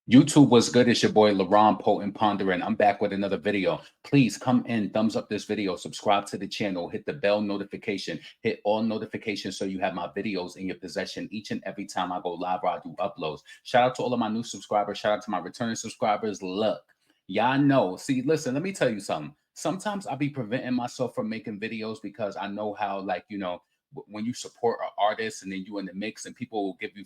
YouTube was good. It's your boy LaRon Potent Pondering. I'm back with another video. Please come in, thumbs up this video, subscribe to the channel, hit the bell notification, hit all notifications so you have my videos in your possession each and every time I go live or I do uploads. Shout out to all of my new subscribers. Shout out to my returning subscribers. Look, y'all know. See, listen, let me tell you something. Sometimes I'll be preventing myself from making videos because I know how, like, when you support an artist and then you in the mix and people will give you,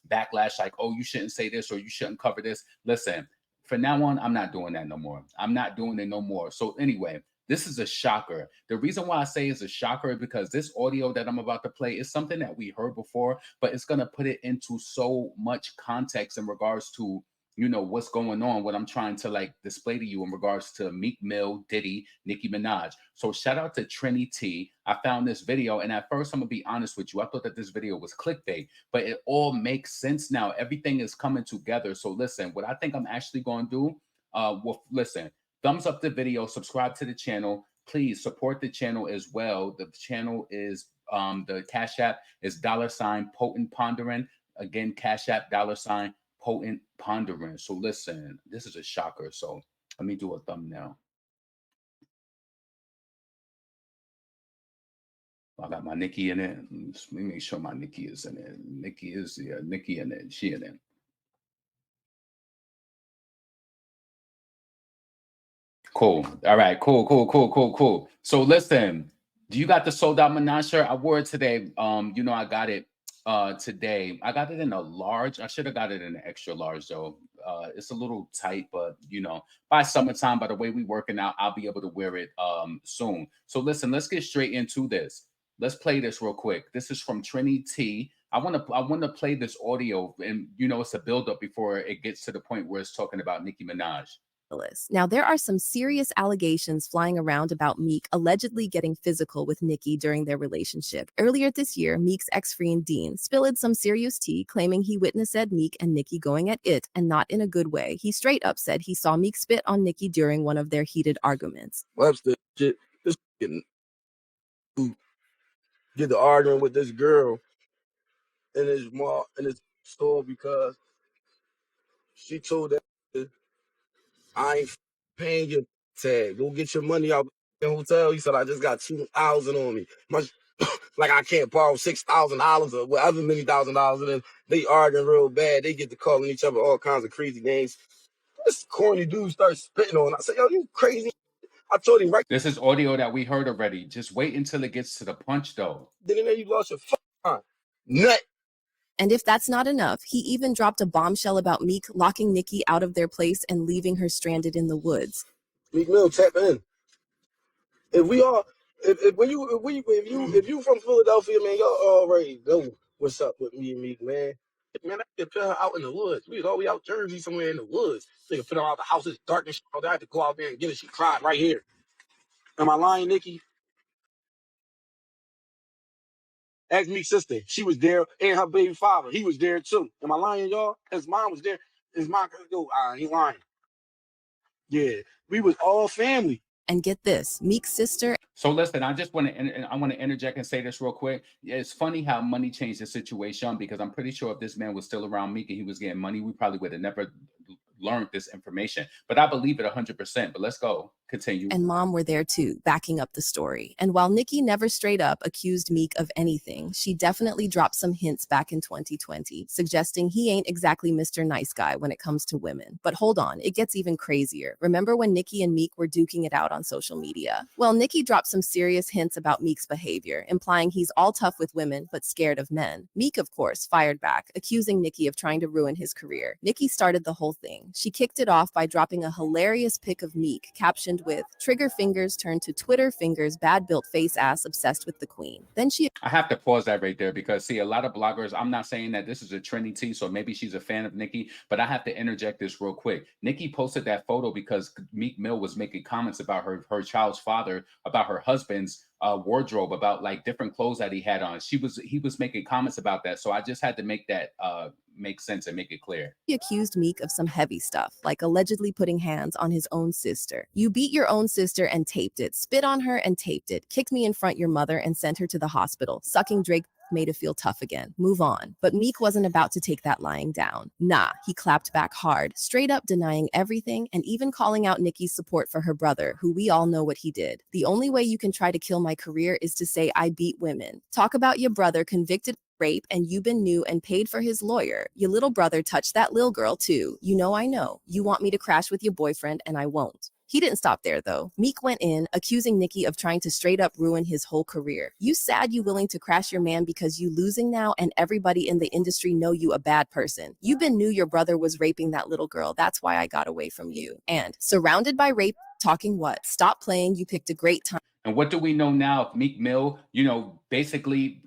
backlash like, oh, you shouldn't say this or you shouldn't cover this. Listen, for now on, I'm not doing that no more. I'm not doing it no more. So anyway, this is a shocker. The reason why I say it's a shocker is because this audio that I'm about to play is something that we heard before, but it's going to put it into so much context in regards to what's going on, what I'm trying to like display to you in regards to Meek Mill, Diddy, Nicki Minaj. So shout out to Trini T. I found this video, and at first I'm gonna be honest with you, I thought that this video was clickbait, but it all makes sense now. Everything is coming together. So listen, what I think I'm actually going to do, listen, thumbs up the video, subscribe to the channel, please support the channel as well. The channel is the Cash App is $Potent Pondering. Again, Cash App $Potent Pondering. So listen, this is a shocker. So let me do a thumbnail. I got my Nicki in it. Let me make sure my Nicki is in it. Nicki in it. She in it. Cool. All right. Cool. So listen, do you got the sold out Minaj shirt? I wore it today. I got it today. I got it in a large. I should have got it in an extra large though. It's a little tight, but by summertime, by the way we working out, I'll be able to wear it soon. So listen, let's get straight into this. Let's play this real quick. This is from Trini T. I want to play this audio, and it's a build up before it gets to the point where it's talking about Nicki Minaj. Now, there are some serious allegations flying around about Meek allegedly getting physical with Nicki during their relationship. Earlier this year, Meek's ex-friend Dean spilled some serious tea, claiming he witnessed Meek and Nicki going at it, and not in a good way. He straight up said he saw Meek spit on Nicki during one of their heated arguments. Webster, shit, this getting get to arguing with this girl in his mall in his store because she told that I ain't paying your tag. Go get your money out the hotel. He said I just got 2,000 on me. Like I can't borrow $6,000 or whatever many $1,000, and then they arguing real bad. They get to calling each other all kinds of crazy names. This corny dude starts spitting on. I said, yo, you crazy. I told him right. This is audio that we heard already. Just wait until it gets to the punch, though. Then you lost your mind. Nut. And if that's not enough, he even dropped a bombshell about Meek locking Nicki out of their place and leaving her stranded in the woods. Meek Mill, tap in. If you from Philadelphia, man, y'all already know what's up with me and Meek, man. Man, I could put her out in the woods. We was all the way out Jersey somewhere in the woods. They could put her out the house. It's dark and shit. I had to go out there and get her. She cried right here. Am I lying, Nicki? Ask Meek's sister. She was there, and her baby father. He was there too. Am I lying, y'all? His mom was there. His mom could go, he lying. Yeah, we was all family. And get this, Meek's sister. So listen, I want to interject and say this real quick. It's funny how money changed the situation, because I'm pretty sure if this man was still around Meek and he was getting money, we probably would have never learned this information. But I believe it 100%. But let's go. Continue. And mom were there too, backing up the story. And while Nicki never straight up accused Meek of anything, she definitely dropped some hints back in 2020, suggesting he ain't exactly Mr. Nice Guy when it comes to women. But hold on, it gets even crazier. Remember when Nicki and Meek were duking it out on social media? Well, Nicki dropped some serious hints about Meek's behavior, implying he's all tough with women, but scared of men. Meek, of course, fired back, accusing Nicki of trying to ruin his career. Nicki started the whole thing. She kicked it off by dropping a hilarious pic of Meek, captioned with "Trigger fingers turned to Twitter fingers, bad built face ass obsessed with the queen." Then I have to pause that right there, because see, a lot of bloggers, I'm not saying that this is a Trinity, so maybe she's a fan of Nicki, but I have to interject this real quick. Nicki posted that photo because Meek Mill was making comments about her child's father, about her husband's wardrobe, about like different clothes that he had on. He was making comments about that, so I just had to make that make sense and make it clear. He accused Meek of some heavy stuff, like allegedly putting hands on his own sister. "You beat your own sister and taped it, spit on her and taped it, kicked me in front your mother and sent her to the hospital, sucking made it feel tough again. Move on. But Meek wasn't about to take that lying down. Nah, he clapped back hard, straight up denying everything and even calling out Nicki's support for her brother, who we all know what he did. The only way you can try to kill my career is to say I beat women. Talk about your brother convicted rape and you been new and paid for his lawyer. Your little brother touched that lil girl too. You know I know. You want me to crash with your boyfriend and I won't. He didn't stop there though. Meek went in, accusing Nicki of trying to straight up ruin his whole career. You sad you willing to crash your man because you losing now and everybody in the industry know you a bad person. You been knew your brother was raping that little girl. That's why I got away from you. And surrounded by rape, talking what? Stop playing. You picked a great time. And what do we know now? Meek Mill, basically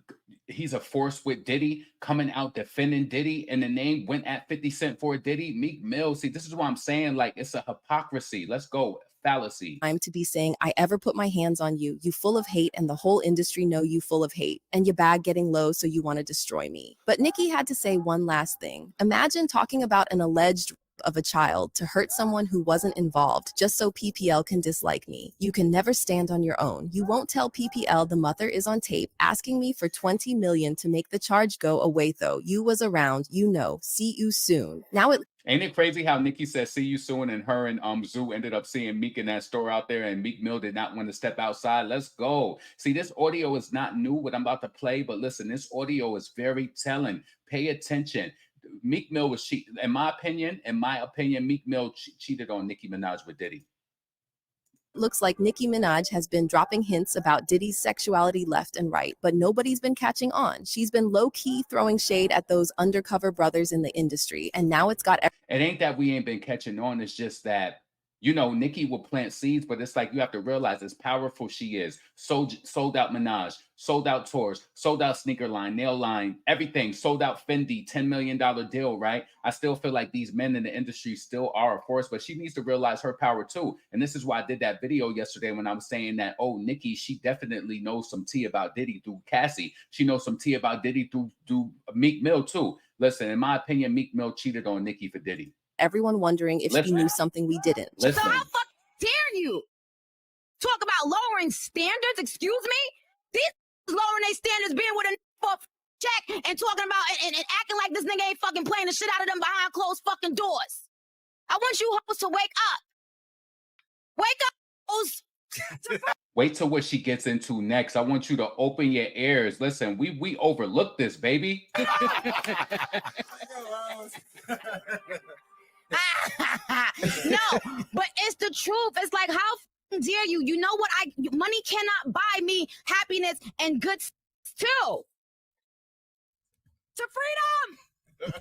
he's a force with Diddy, coming out defending Diddy, and the name went at 50 Cent for Diddy. Meek Mill, see, this is what I'm saying. Like, it's a hypocrisy. Let's go. Fallacy. I'm to be saying I ever put my hands on you. You full of hate, and the whole industry know you full of hate. And your bag getting low, so you want to destroy me. But Nicki had to say one last thing. Imagine talking about an alleged of a child to hurt someone who wasn't involved just so PPL can dislike me. You can never stand on your own. You won't tell PPL the mother is on tape asking me for 20 million to make the charge go away though. You was around, see you soon. Now it Ain't it crazy how Nicki said see you soon and her and Zoo ended up seeing Meek in that store out there and Meek Mill did not want to step outside? Let's go. See, this audio is not new, what I'm about to play, but listen, this audio is very telling. Pay attention. Meek Mill was cheating. In my opinion, Meek Mill cheated on Nicki Minaj with Diddy. looks like Nicki Minaj has been dropping hints about Diddy's sexuality left and right, but nobody's been catching on. She's been low-key throwing shade at those undercover brothers in the industry, and now it's got... It ain't that we ain't been catching on, it's just that, Nicki will plant seeds, but it's like you have to realize as powerful she is. Sold out Minaj, sold out tours, sold out sneaker line, nail line, everything, sold out Fendi, $10 million deal, right? I still feel like these men in the industry still are a force, but she needs to realize her power too. And this is why I did that video yesterday when I was saying that, oh, Nicki, she definitely knows some tea about Diddy through Cassie. She knows some tea about Diddy through Meek Mill too. Listen, in my opinion, Meek Mill cheated on Nicki for Diddy. Everyone wondering if she knew something we didn't. So how dare you talk about lowering standards? Excuse me? These lowering their standards, being with a for check and talking about and acting like this nigga ain't fucking playing the shit out of them behind closed fucking doors. I want you hoes to wake up. Wake up, hoes. Wait till what she gets into next. I want you to open your ears. Listen, we overlooked this, baby. No, but it's the truth. It's like, how dare you? You know what? Money cannot buy me happiness and good too. To freedom.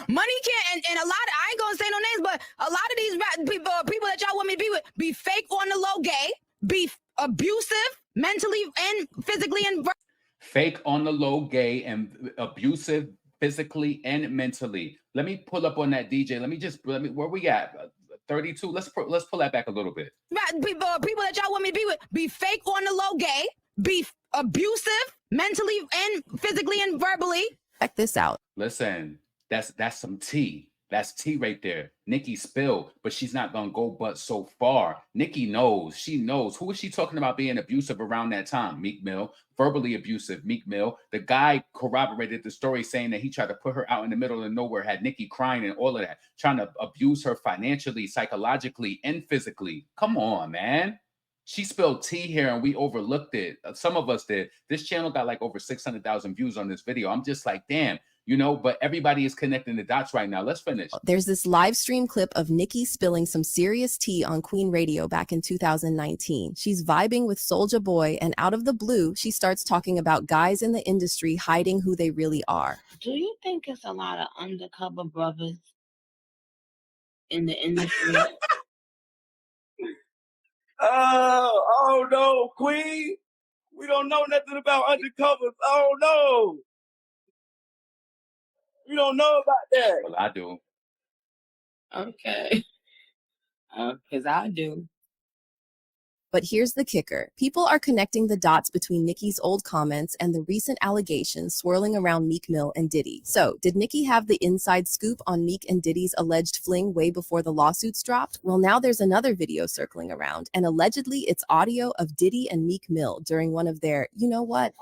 Money can't, and a lot of, I ain't gonna say no names, but a lot of these people that y'all want me to be with be fake on the low gay, be abusive mentally and physically and fake on the low gay and abusive physically and mentally. Let me pull up on that DJ. Let me where we at? 32. Let's pull that back a little bit. People that y'all want me to be with be fake on the low gay, be abusive mentally and physically and verbally. Check this out. Listen, that's some tea. That's tea right there. Nicki spilled, but she's not gonna go but so far. Nicki knows. She knows. Who is she talking about being abusive around that time? Meek Mill. Verbally abusive, Meek Mill. The guy corroborated the story saying that he tried to put her out in the middle of nowhere, had Nicki crying and all of that, trying to abuse her financially, psychologically, and physically. Come on, man. She spilled tea here and we overlooked it. Some of us did. This channel got like over 600,000 views on this video. I'm just like, damn. But everybody is connecting the dots right now. Let's finish. There's this live stream clip of Nicki spilling some serious tea on Queen Radio back in 2019. She's vibing with Soulja Boy, and out of the blue, she starts talking about guys in the industry hiding who they really are. Do you think it's a lot of undercover brothers in the industry? Oh no, Queen. We don't know nothing about undercovers. Oh no. You don't know about that. Well, I do. Okay. Because I do. But here's the kicker. People are connecting the dots between Nicki's old comments and the recent allegations swirling around Meek Mill and Diddy. So, did Nicki have the inside scoop on Meek and Diddy's alleged fling way before the lawsuits dropped? Well, now there's another video circling around, and allegedly it's audio of Diddy and Meek Mill during one of their, you know what?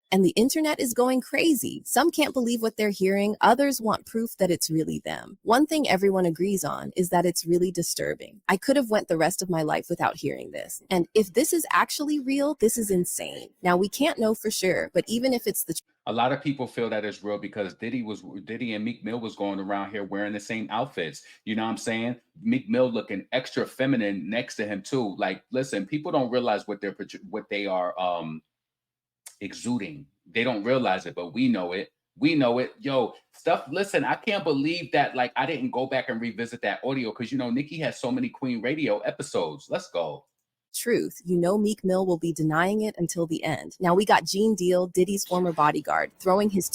And the internet is going crazy. Some can't believe what they're hearing, others want proof that it's really them. One thing everyone agrees on is that it's really disturbing. I could have went the rest of my life without hearing this. And if this is actually real, this is insane. Now we can't know for sure, but even if it's the A lot of people feel that it's real because Diddy and Meek Mill was going around here wearing the same outfits. You know what I'm saying? Meek Mill looking extra feminine next to him too. Like, listen, people don't realize what they are exuding. They don't realize it, but we know it. We know it. Yo, stuff. Listen, I can't believe that. Like, I didn't go back and revisit that audio because Nicki has so many Queen Radio episodes. Let's go. truth, you know Meek Mill will be denying it until the end. Now we got Gene Deal, Diddy's former bodyguard, throwing his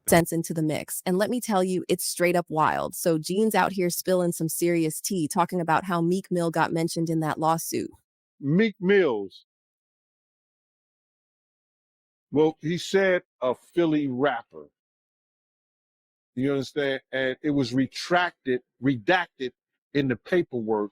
cents into the mix. And let me tell you, it's straight up wild. So Gene's out here spilling some serious tea, talking about how Meek Mill got mentioned in that lawsuit. Meek Mills. Well, he said a Philly rapper. You understand? And it was redacted in the paperwork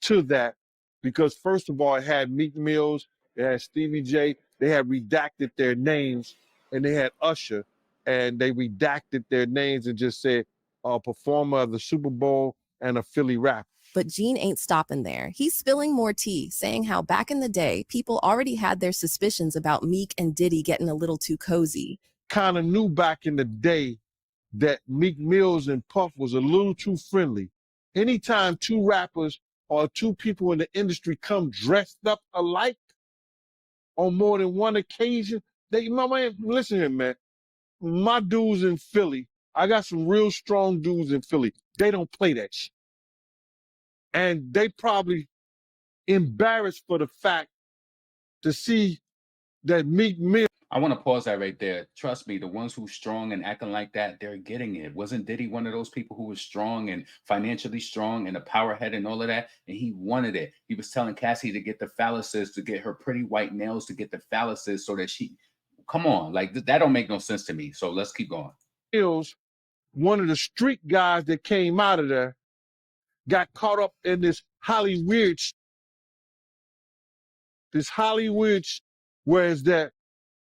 to that because, first of all, it had Meek Mills, it had Stevie J, they had redacted their names, and they had Usher, and they redacted their names and just said a performer of the Super Bowl and a Philly rapper. But Gene ain't stopping there. He's spilling more tea, saying how back in the day, people already had their suspicions about Meek and Diddy getting a little too cozy. Kind of knew back in the day that Meek Mills and Puff was a little too friendly. Anytime two rappers or two people in the industry come dressed up alike on more than one occasion, my man, listen here, man. My dudes in Philly, I got some real strong dudes in Philly. They don't play that shit. And they probably embarrassed for the fact to see that Meek Mill. I want to pause that right there. Trust me, the ones who's strong and acting like that, they're getting it. Wasn't Diddy one of those people who was strong and financially strong and a powerhead and all of that? And he wanted it. He was telling Cassie to get the phalluses, to get her pretty white nails, to get the phalluses so that come on, like that don't make no sense to me. So let's keep going. Mills, one of the street guys that came out of there, got caught up in this Hollywood, whereas that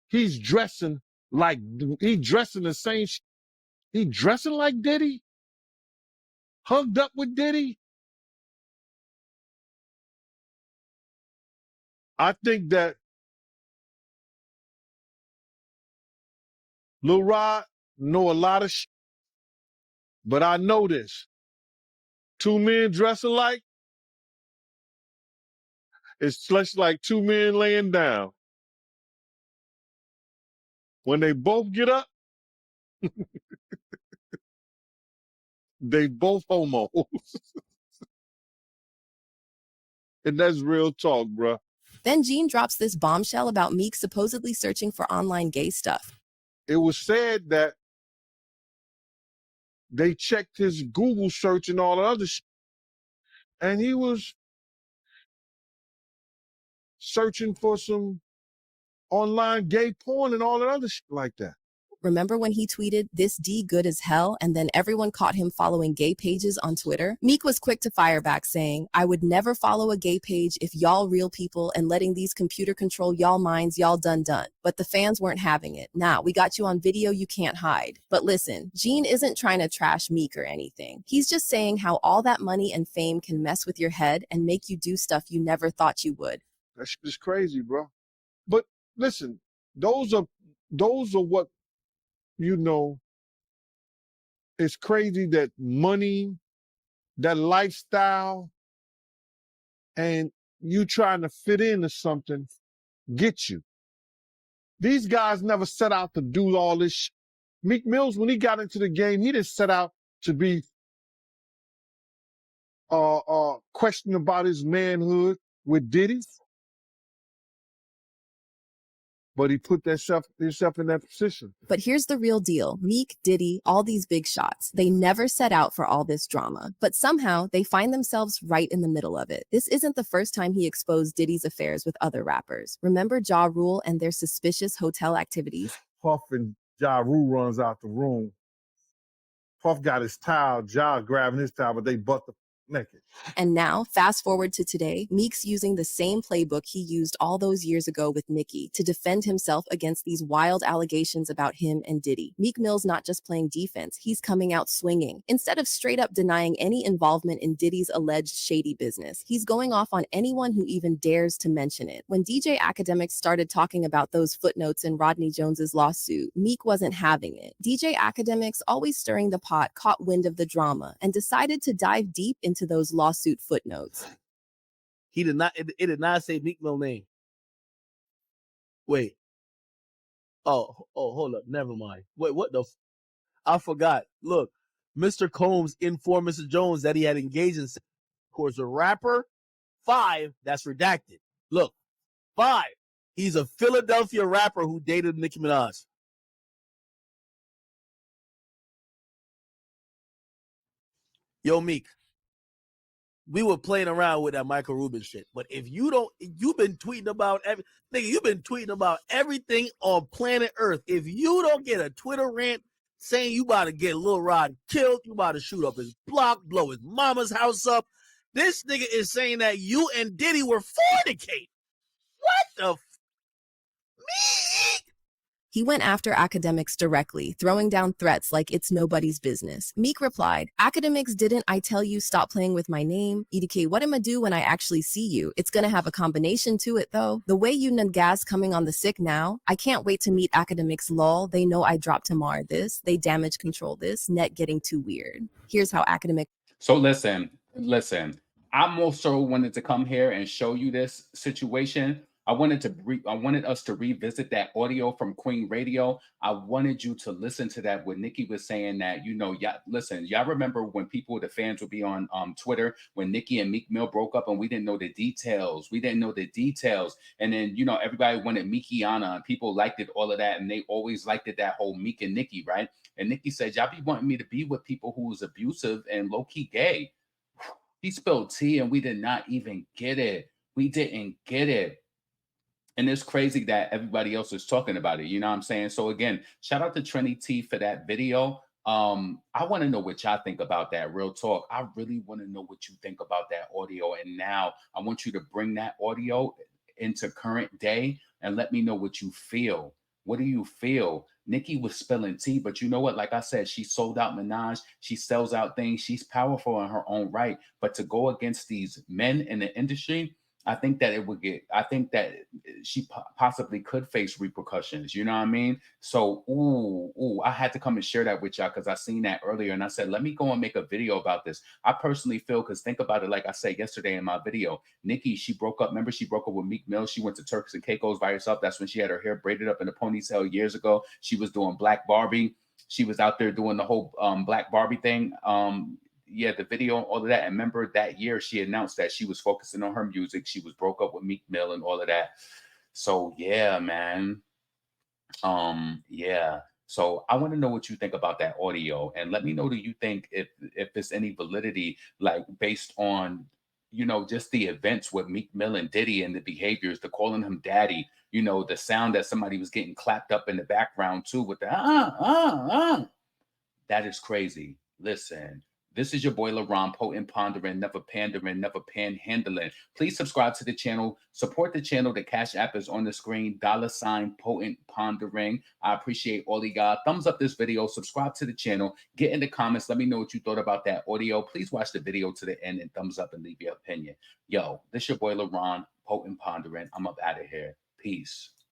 he's dressing the same. He dressing like Diddy, hugged up with Diddy. I think that Lil Rod know a lot of shit, but I know this. Two men dress alike, it's just like two men laying down. When they both get up, they both homos. And that's real talk, bruh. Then Gene drops this bombshell about Meek supposedly searching for online gay stuff. It was said that they checked his Google search and all the other shit, and he was searching for some online gay porn and all that other shit like that. Remember when he tweeted, "This D good as hell," and then everyone caught him following gay pages on Twitter? Meek was quick to fire back, saying, "I would never follow a gay page if y'all real people and letting these computer control y'all minds, y'all done. But the fans weren't having it. Nah, we got you on video, you can't hide." But listen, Gene isn't trying to trash Meek or anything. He's just saying how all that money and fame can mess with your head and make you do stuff you never thought you would. That shit is crazy, bro. But listen, those are what, it's crazy that money, that lifestyle, and you trying to fit into something get you. These guys never set out to do all this shit. Meek Mills, when he got into the game, he didn't set out to be questioning about his manhood with Diddy. But he put himself in that position. But here's the real deal. Meek, Diddy, all these big shots, they never set out for all this drama. But somehow they find themselves right in the middle of it. This isn't the first time he exposed Diddy's affairs with other rappers. Remember Ja Rule and their suspicious hotel activities? Puff and Ja Rule runs out the room. Puff got his towel, Ja grabbing his towel, but they butt the naked. And now, fast forward to today, Meek's using the same playbook he used all those years ago with Nicki to defend himself against these wild allegations about him and Diddy. Meek Mill's not just playing defense, he's coming out swinging. Instead of straight up denying any involvement in Diddy's alleged shady business, he's going off on anyone who even dares to mention it. When DJ Academics started talking about those footnotes in Rodney Jones's lawsuit, Meek wasn't having it. DJ Academics, always stirring the pot, caught wind of the drama and decided to dive deep into those lawsuit footnotes. He did not. It did not say Meek Mill name. Wait. Oh, hold up. Never mind. Wait, what the? I forgot. Look, Mr. Combs informed Mr. Jones that he had engaged in, of course, a rapper. 5, that's redacted. Look, 5. He's a Philadelphia rapper who dated Nicki Minaj. Yo, Meek. We were playing around with that Michael Rubin shit. But if you don't, you've been tweeting about everything on planet Earth. If you don't get a Twitter rant saying you about to get Lil Rod killed, you about to shoot up his block, blow his mama's house up, this nigga is saying that you and Diddy were fornicating. What the Meek? He went after Academics directly, throwing down threats like it's nobody's business. Meek replied, "Academics, didn't I tell you stop playing with my name? EDK, what am I do when I actually see you? It's gonna have a combination to it though. The way you gas coming on the sick now, I can't wait to meet Academics lol. They know I dropped Tamar this, they damage control this, net getting too weird." Here's how Academic. So listen. I'm also wanted to come here and show you this situation. I wanted us to revisit that audio from Queen Radio. I wanted you to listen to that when Nicki was saying that, y'all remember when the fans would be on Twitter when Nicki and Meek Mill broke up and we didn't know the details. And then, everybody wanted Meekiana and people liked it, all of that. And they always liked it, that whole Meek and Nicki, right? And Nicki said, y'all be wanting me to be with people who was abusive and low-key gay. He spilled tea and we did not even get it. We didn't get it. And it's crazy that everybody else is talking about it. You know what I'm saying? So again, shout out to Trini T for that video. I want to know what y'all think about that. Real talk. I really want to know what you think about that audio. And now I want you to bring that audio into current day and let me know what you feel. What do you feel? Nicki was spilling tea, but you know what? Like I said, she sold out Minaj. She sells out things. She's powerful in her own right. But to go against these men in the industry, I think that she possibly could face repercussions. You know what I mean? So, I had to come and share that with y'all because I seen that earlier and I said, let me go and make a video about this. I personally feel, because think about it, like I said yesterday in my video, Nicki, she broke up with Meek Mill. She went to Turks and Caicos by herself. That's when she had her hair braided up in a ponytail years ago. She was doing Black Barbie. She was out there doing the whole Black Barbie thing. The video and all of that. And remember that year she announced that she was focusing on her music. She was broke up with Meek Mill and all of that. So yeah, man. So I want to know what you think about that audio and let me know, do you think if there's any validity, like based on, just the events with Meek Mill and Diddy and the behaviors, the calling him daddy, the sound that somebody was getting clapped up in the background too with the that is crazy. Listen, this is your boy LaRon, potent, pondering, never pandering, never panhandling. Please subscribe to the channel. Support the channel. The Cash App is on the screen. $ potent pondering. I appreciate all of y'all. Thumbs up this video. Subscribe to the channel. Get in the comments. Let me know what you thought about that audio. Please watch the video to the end and thumbs up and leave your opinion. Yo, this your boy LaRon, potent, pondering. I'm up out of here. Peace.